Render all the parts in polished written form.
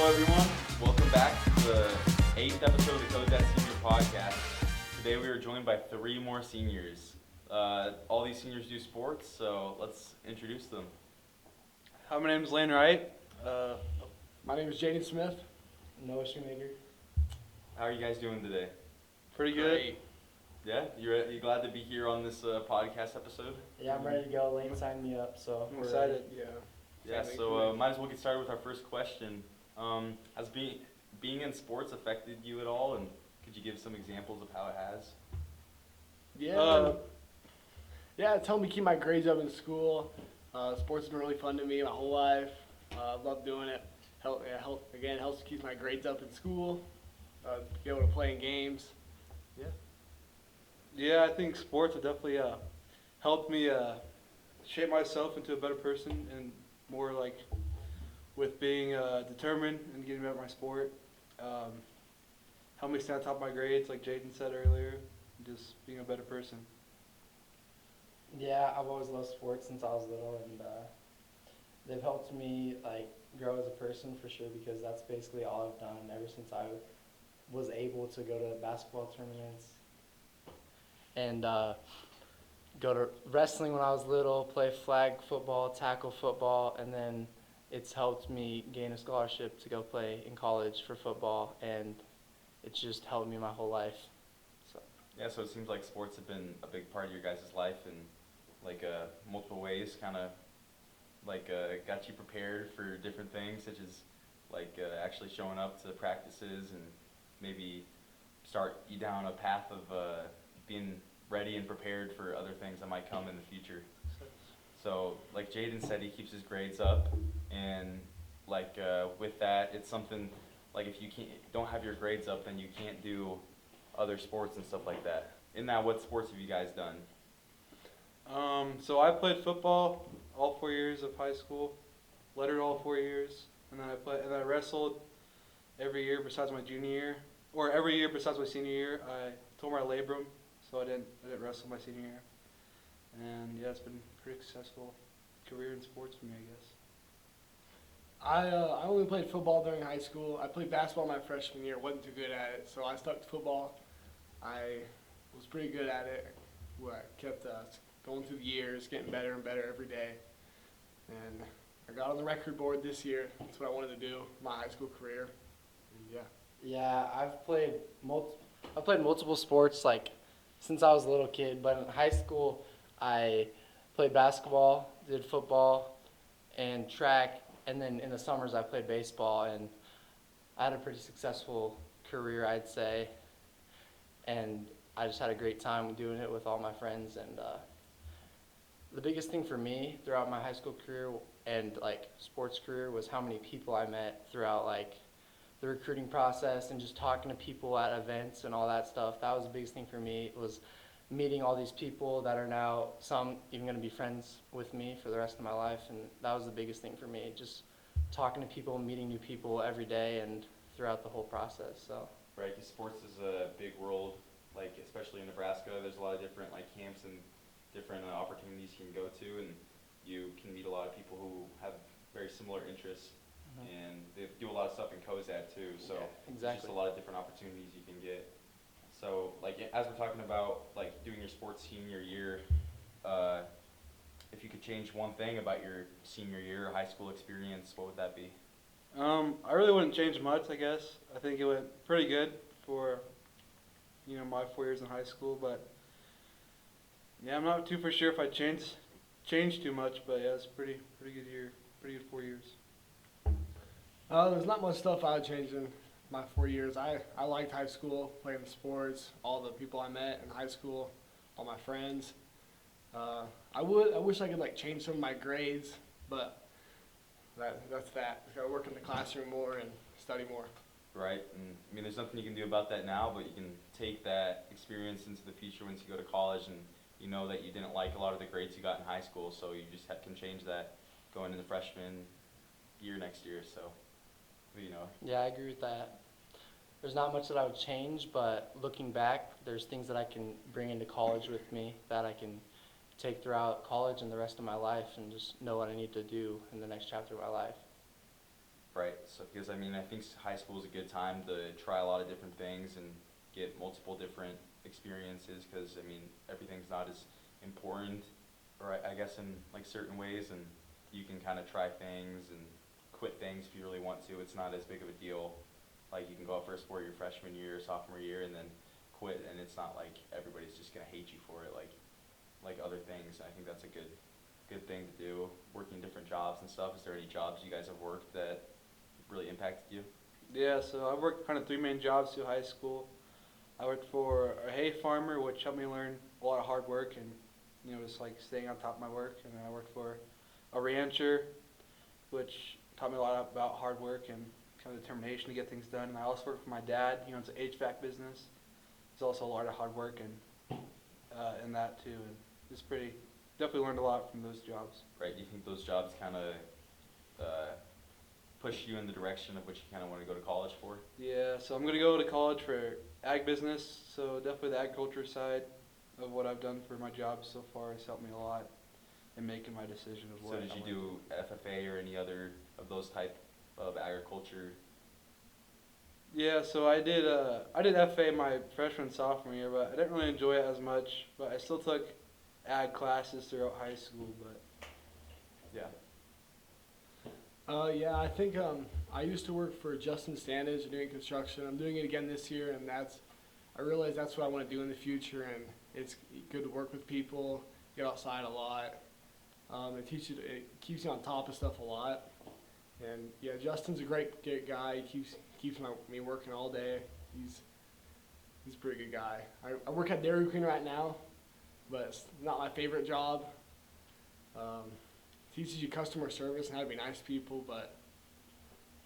Hello, everyone. Welcome back to the 8th episode of the Cozad Senior Podcast. Today we are joined by 3 more seniors. All these seniors do sports, so let's introduce them. Hi, my name is Lane Wright. My name is Jayden Smith. Noah Shoemaker. How are you guys doing today? Pretty good. Great. Yeah? You glad to be here on this podcast episode? Yeah, I'm ready to go. Lane signed me up, so I'm excited. Yeah. Yeah, so might as well get started with our first question. Has being in sports affected you at all, and could you give some examples of how it has? Yeah, it's helped me keep my grades up in school. Sports has been really fun to me my whole life. Love doing it. Helps to keep my grades up in school. Be able to play in games. Yeah, I think sports have definitely helped me shape myself into a better person and more like with being determined and getting better at my sport. Helped me stay on top of my grades, like Jayden said earlier, and just being a better person. yeah, I've always loved sports since I was little, and they've helped me like grow as a person for sure because that's basically all I've done ever since I was able to go to basketball tournaments and go to wrestling when I was little, play flag football, tackle football, and then it's helped me gain a scholarship to go play in college for football, and it's just helped me my whole life. Yeah, so it seems like sports have been a big part of your guys' life in like multiple ways, kind of like got you prepared for different things, such as like actually showing up to practices and maybe start you down a path of being ready and prepared for other things that might come in the future. So like Jayden said, he keeps his grades up, and like with that, it's something like if you don't have your grades up, then you can't do other sports and stuff like that. In that, what sports have you guys done? So I played football all 4 years of high school, lettered all 4 years, and then I wrestled every year besides my junior year, or every year besides my senior year. I tore my labrum, so I didn't wrestle my senior year. And yeah, it's been a pretty successful career in sports for me, I guess. I only played football during high school. I played basketball my freshman year. Wasn't too good at it, so I stuck to football. I was pretty good at it. I kept going through the years, getting better and better every day. And I got on the record board this year. That's what I wanted to do, my high school career. And Yeah, I've played multiple sports like since I was a little kid, but in high school I played basketball, did football, and track, and then in the summers I played baseball, and I had a pretty successful career, I'd say, and I just had a great time doing it with all my friends. And the biggest thing for me throughout my high school career and like sports career was how many people I met throughout like the recruiting process and just talking to people at events and all that stuff. That was the biggest thing for me, was meeting all these people that are now some even going to be friends with me for the rest of my life. And that was the biggest thing for me, just talking to people, meeting new people every day and throughout the whole process. So Right, because sports is a big world, like especially in Nebraska. There's a lot of different like camps and different opportunities you can go to, and you can meet a lot of people who have very similar interests. And they do a lot of stuff in Cozad too, so yeah, there's just a lot of different opportunities you can get. So like as we're talking about like doing your sports senior year, if you could change one thing about your senior year or high school experience, what would that be? I really wouldn't change much, I guess. I think it went pretty good for, my 4 years in high school, but yeah, I'm not too for sure if I changed too much, but yeah, it's pretty good year, pretty good 4 years. there's not much stuff I would change in my 4 years. I liked high school, playing sports, all the people I met in high school, all my friends. I wish I could like change some of my grades, but that's that. I gotta work in the classroom more and study more. Right, and I mean there's nothing you can do about that now, but you can take that experience into the future once you go to college, and you know that you didn't like a lot of the grades you got in high school, so you just can change that going into freshman year next year. So, yeah, I agree with that. There's not much that I would change, but looking back, there's things that I can bring into college with me that I can take throughout college and the rest of my life and just know what I need to do in the next chapter of my life. Right. So because I mean I think high school is a good time to try a lot of different things and get multiple different experiences. Because I mean everything's not as important, or I guess in like certain ways, and you can kind of try things and quit things if you really want to. It's not as big of a deal. Like you can go out for a sport your freshman year, sophomore year, and then quit, and it's not like everybody's just gonna hate you for it. Like other things. I think that's a good thing to do. Working different jobs and stuff. Is there any jobs you guys have worked that really impacted you? Yeah, so I worked kind of three main jobs through high school. I worked for a hay farmer, which helped me learn a lot of hard work and, you know, just like staying on top of my work. And then I worked for a rancher, which taught me a lot about hard work and kind of determination to get things done. And I also worked for my dad. He owns an HVAC business. It's also a lot of hard work and in that too. And it's pretty, definitely learned a lot from those jobs. Right. Do you think those jobs kind of push you in the direction of what you kind of want to go to college for? Yeah, so I'm going to go to college for ag business. So definitely the agriculture side of what I've done for my job so far has helped me a lot in making my decision of what So did I you want to do FFA or any other of those type of agriculture? Yeah, so I did FA my freshman and sophomore year, but I didn't really enjoy it as much. But I still took ag classes throughout high school. But Yeah. Yeah, I think I used to work for Justin Standage doing construction. I'm doing it again this year, and I realize that's what I want to do in the future, and it's good to work with people, get outside a lot. It keeps you on top of stuff a lot. And yeah, Justin's a great guy. He keeps me working all day. He's a pretty good guy. I work at Dairy Queen right now, but it's not my favorite job. Teaches you customer service and how to be nice to people, but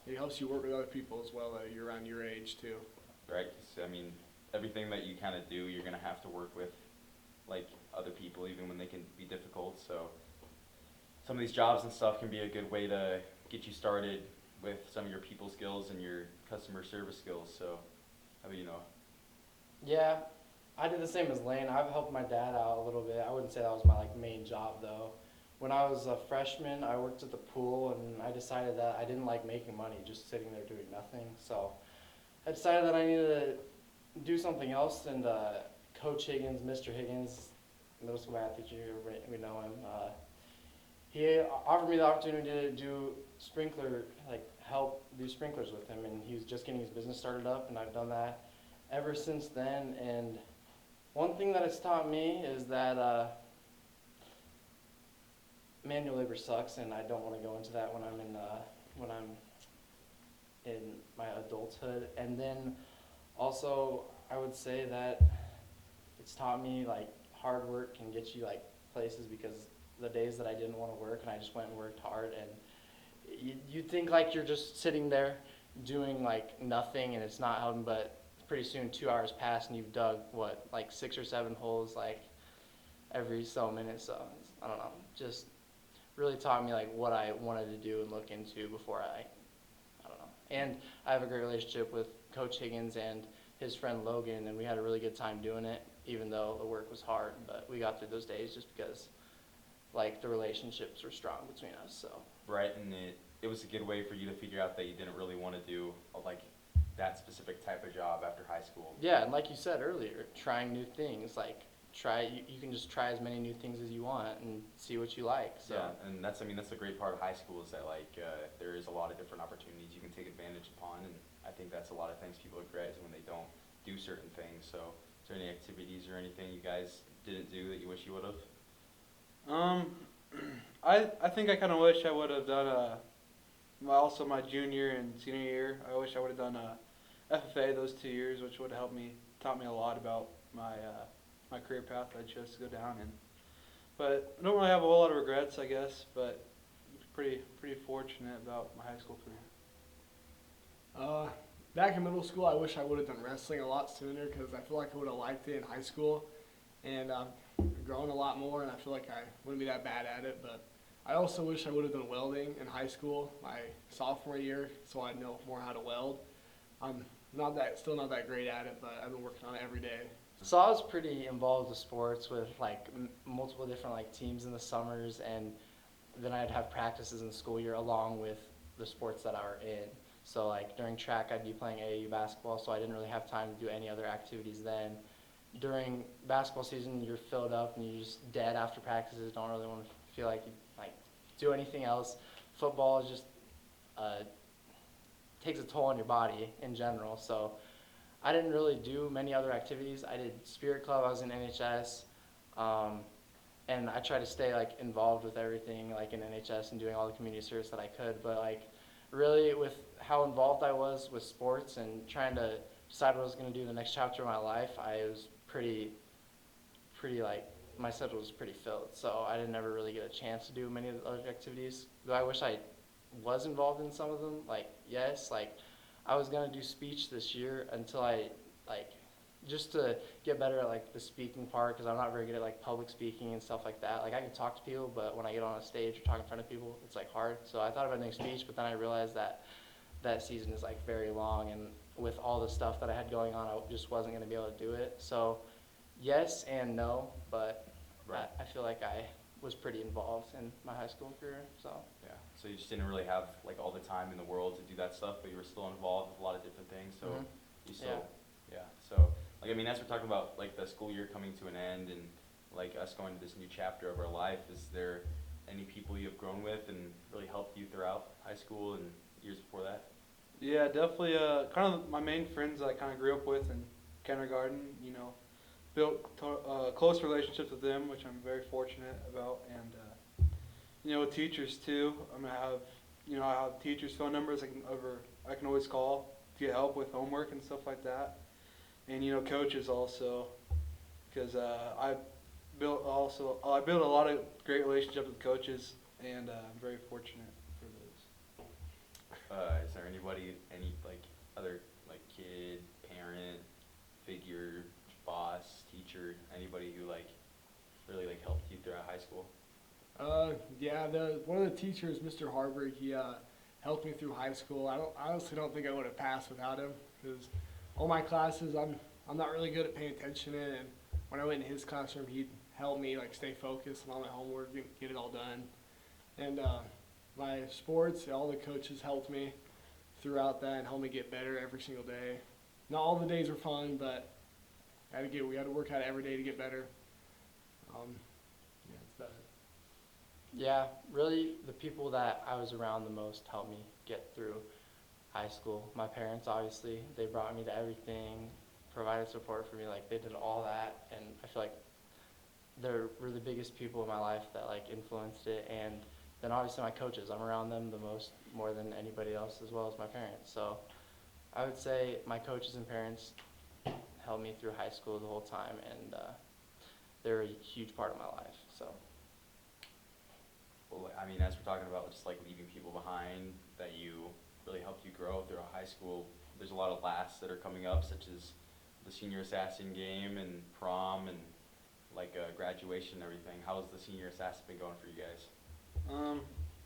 it helps you work with other people as well that you're around your age too. Right. So, I mean, everything that you kind of do, you're gonna have to work with like other people, even when they can be difficult. So some of these jobs and stuff can be a good way to get you started with some of your people skills and your customer service skills. So, how about you, Noah? Yeah, I did the same as Lane. I've helped my dad out a little bit. I wouldn't say that was my like main job though. When I was a freshman, I worked at the pool, and I decided that I didn't like making money, just sitting there doing nothing. So I decided that I needed to do something else, and Coach Higgins, Mr. Higgins, middle school math teacher, we know him, he offered me the opportunity to do help do sprinklers with him, and he was just getting his business started up, and I've done that ever since then. And one thing that it's taught me is that manual labor sucks, and I don't want to go into that when I'm in my adulthood. And then also I would say that it's taught me like hard work can get you like places, because the days that I didn't want to work and I just went and worked hard, and you think like you're just sitting there doing like nothing and it's not helping, but pretty soon 2 hours pass and you've dug what, like 6 or 7 holes like every so minute. So I don't know, just really taught me like what I wanted to do and look into before I don't know. And I have a great relationship with Coach Higgins and his friend Logan, and we had a really good time doing it, even though the work was hard. But we got through those days just because like the relationships were strong between us. So Right, and it was a good way for you to figure out that you didn't really want to do like that specific type of job after high school. yeah, and like you said earlier, trying new things, like you can just try as many new things as you want and see what you like. So Yeah, and that's the great part of high school is that like there is a lot of different opportunities you can take advantage upon, and I think that's a lot of things people regret is when they don't do certain things. So is there any activities or anything you guys didn't do that you wish you would have? I think I kind of wish I would have done also my junior and senior year. I wish I would have done FFA those 2 years, which would have taught me a lot about my career path I chose to go down. But I don't really have a whole lot of regrets, I guess. But pretty fortunate about my high school career. Back in middle school, I wish I would have done wrestling a lot sooner, because I feel like I would have liked it in high school, and I've grown a lot more, and I feel like I wouldn't be that bad at it. But I also wish I would have done welding in high school my sophomore year, so I know more how to weld. I'm still not that great at it, but I've been working on it every day. So I was pretty involved with sports with like multiple different like teams in the summers, and then I'd have practices in the school year along with the sports that I were in. So like during track, I'd be playing AAU basketball, so I didn't really have time to do any other activities then. During basketball season, you're filled up and you're just dead after practices. Don't really want to feel like you like do anything else. Football is just takes a toll on your body in general. So I didn't really do many other activities. I did Spirit Club. I was in NHS, and I tried to stay like involved with everything like in NHS and doing all the community service that I could. But like really, with how involved I was with sports and trying to decide what I was going to do the next chapter of my life, I was pretty like my schedule was pretty filled. So I didn't ever really get a chance to do many of the other activities. Though I wish I was involved in some of them. Like yes, like I was gonna do speech this year until I like just to get better at like the speaking part because I'm not very good at like public speaking and stuff like that. Like I can talk to people, but when I get on a stage or talk in front of people, it's like hard. So I thought about doing speech, but then I realized that that season is like very long, and with all the stuff that I had going on, I just wasn't gonna be able to do it. So yes and no, but Right. I feel like I was pretty involved in my high school career. So Yeah, so you just didn't really have like all the time in the world to do that stuff, but you were still involved with a lot of different things, so Mhm. you still, yeah, so, like, I mean, as we're talking about, like, the school year coming to an end and, like, us going to this new chapter of our life, is there any people you have grown with and really helped you throughout high school and years before that? Yeah, definitely. Kind of my main friends that I kind of grew up with in kindergarten. Built close relationships with them, which I'm very fortunate about, and with teachers too. I have teachers' phone numbers I can always call to get help with homework and stuff like that, and coaches also, because I built a lot of great relationships with coaches, and I'm very fortunate for those. Is there any, like, other, like, kid, parent, figure, boss, teacher, anybody who, like, really, like, helped you throughout high school? Yeah, one of the teachers, Mr. Harburg, he helped me through high school. I honestly don't think I would have passed without him, because all my classes I'm not really good at paying attention in, and when I went in his classroom, he'd help me like stay focused on all my homework, get it all done. And my sports, all the coaches helped me throughout that and helped me get better every single day. Not all the days were fun, but we had to work at it every day to get better. Yeah, it's that. yeah, really the people that I was around the most helped me get through high school. My parents, obviously, they brought me to everything, provided support for me, like they did all that, and I feel like were the biggest people in my life that like influenced it. And then obviously my coaches, I'm around them the most, more than anybody else, as well as my parents. So I would say my coaches and parents helped me through high school the whole time, and they're a huge part of my life. So Well, I mean, as we're talking about just, like, leaving people behind that you really helped you grow throughout high school, there's a lot of lasts that are coming up, such as the senior assassin game and prom and, like, graduation and everything. How's the senior assassin been going for you guys?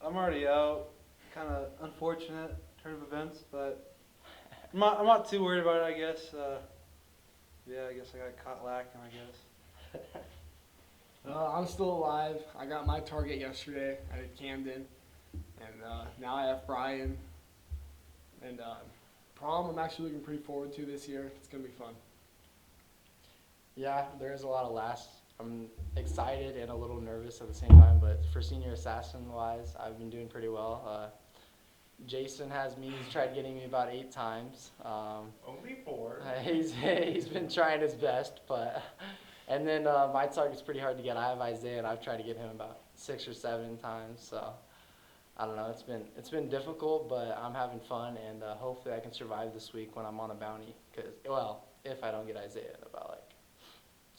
I'm already out. Kind of unfortunate turn of events, but I'm not too worried about it, I guess. I guess I got caught lacking, I guess. I'm still alive. I got my target yesterday. I did Camden, and now I have Brian. And prom, I'm actually looking pretty forward to this year. It's gonna be fun. yeah, there is a lot of lasts. I'm excited and a little nervous at the same time, but for senior assassin wise, I've been doing pretty well. Jason has me, he's tried getting me about 8 times. Only 4. He's been trying his best, but and then my target's pretty hard to get. I have Isaiah, and I've tried to get him about 6 or 7 times. So I don't know. It's been difficult, but I'm having fun, and hopefully I can survive this week when I'm on a bounty. If I don't get Isaiah in about like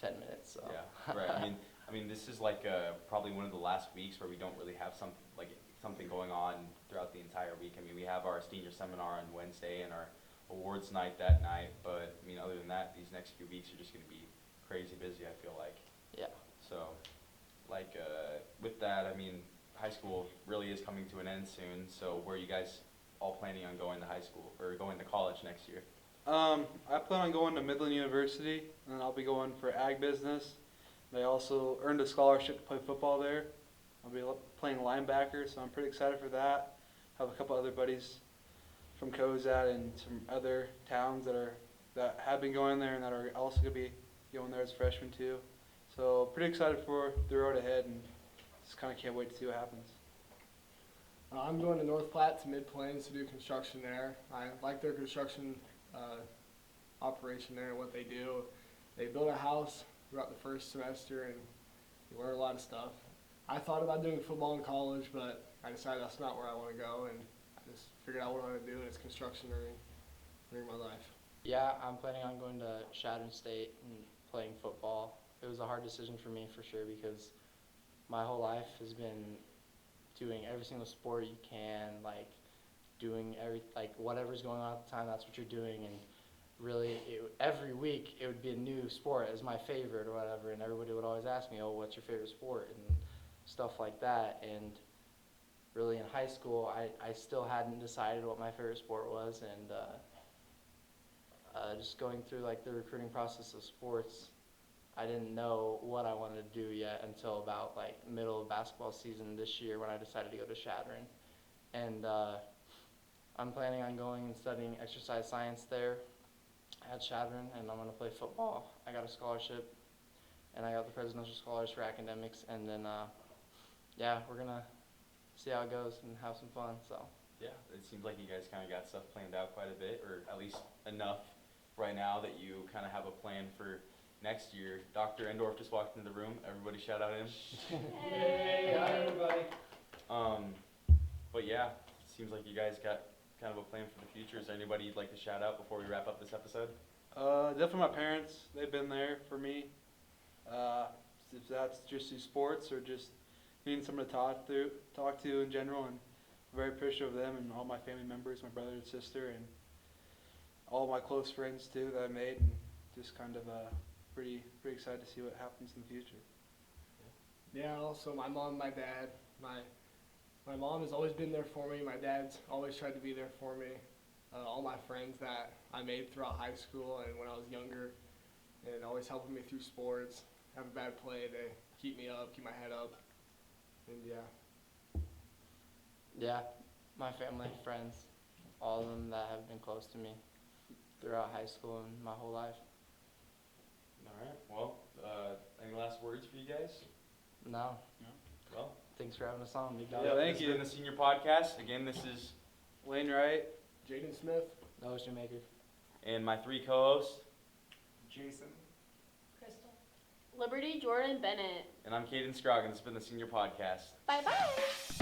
10 minutes. So. Yeah, right. I mean, this is like probably one of the last weeks where we don't really have something going on throughout the entire week. I mean, we have our senior seminar on Wednesday and our awards night that night, but I mean, other than that, these next few weeks are just going to be crazy busy, I feel like. Yeah. So, like, with that, I mean, high school really is coming to an end soon. So, where are you guys all planning on going to high school or going to college next year? I plan on going to Midland University, and I'll be going for ag business. I also earned a scholarship to play football there. I'll be playing linebacker, so I'm pretty excited for that. have a couple other buddies from Cozad and some other towns that have been going there and that are also going to be going there as freshmen too. So pretty excited for the road ahead, and just kind of can't wait to see what happens. I'm going to North Platte to Mid Plains to do construction there. I like their construction operation there and what they do. They build a house throughout the first semester and you learn a lot of stuff. I thought about doing football in college, but I decided that's not where I want to go, and I just figured out what I want to do, and it's construction during my life. Yeah, I'm planning on going to Chadron State and playing football. It was a hard decision for me for sure because my whole life has been doing every single sport you can, like doing whatever's going on at the time, that's what you're doing, and really every week it would be a new sport as my favorite or whatever, and everybody would always ask me, oh, what's your favorite sport and stuff like that. And really in high school I still hadn't decided what my favorite sport was, and just going through like the recruiting process of sports, I didn't know what I wanted to do yet until about like middle of basketball season this year when I decided to go to Chadron. And I'm planning on going and studying exercise science there at Chadron, and I'm going to play football. I got a scholarship, and I got the presidential scholars for academics, and then yeah, we're going to see how it goes and have some fun. So Yeah, it seems like you guys kind of got stuff planned out quite a bit, or at least enough right now that you kind of have a plan for next year. Dr. Endorf just walked into the room. Everybody shout out him. Hey. Hi, everybody. But yeah, seems like you guys got kind of a plan for the future. Is there anybody you'd like to shout out before we wrap up this episode? Definitely my parents. They've been there for me. If that's just through sports or just needing someone to talk to in general, and I'm very appreciative of them and all my family members, my brother and sister, and all my close friends too that I made, and just kind of pretty excited to see what happens in the future. Yeah, also my mom and my dad. My mom has always been there for me. My dad's always tried to be there for me. All my friends that I made throughout high school and when I was younger, and always helping me through sports. Have a bad play, they keep me up, keep my head up, and yeah, my family, friends, all of them that have been close to me throughout high school and my whole life. All right. Well, any last words for you guys? No, Well, thanks for having us on, big dog. Yeah, thank this you. has been the Senior Podcast. Again, this is Lane Wright. Jayden Smith. Noah Shoemaker. and my three co-hosts, Jason. Crystal. Liberty Jordan Bennett. and I'm Caden Scroggins. This has been the Senior Podcast. Bye bye.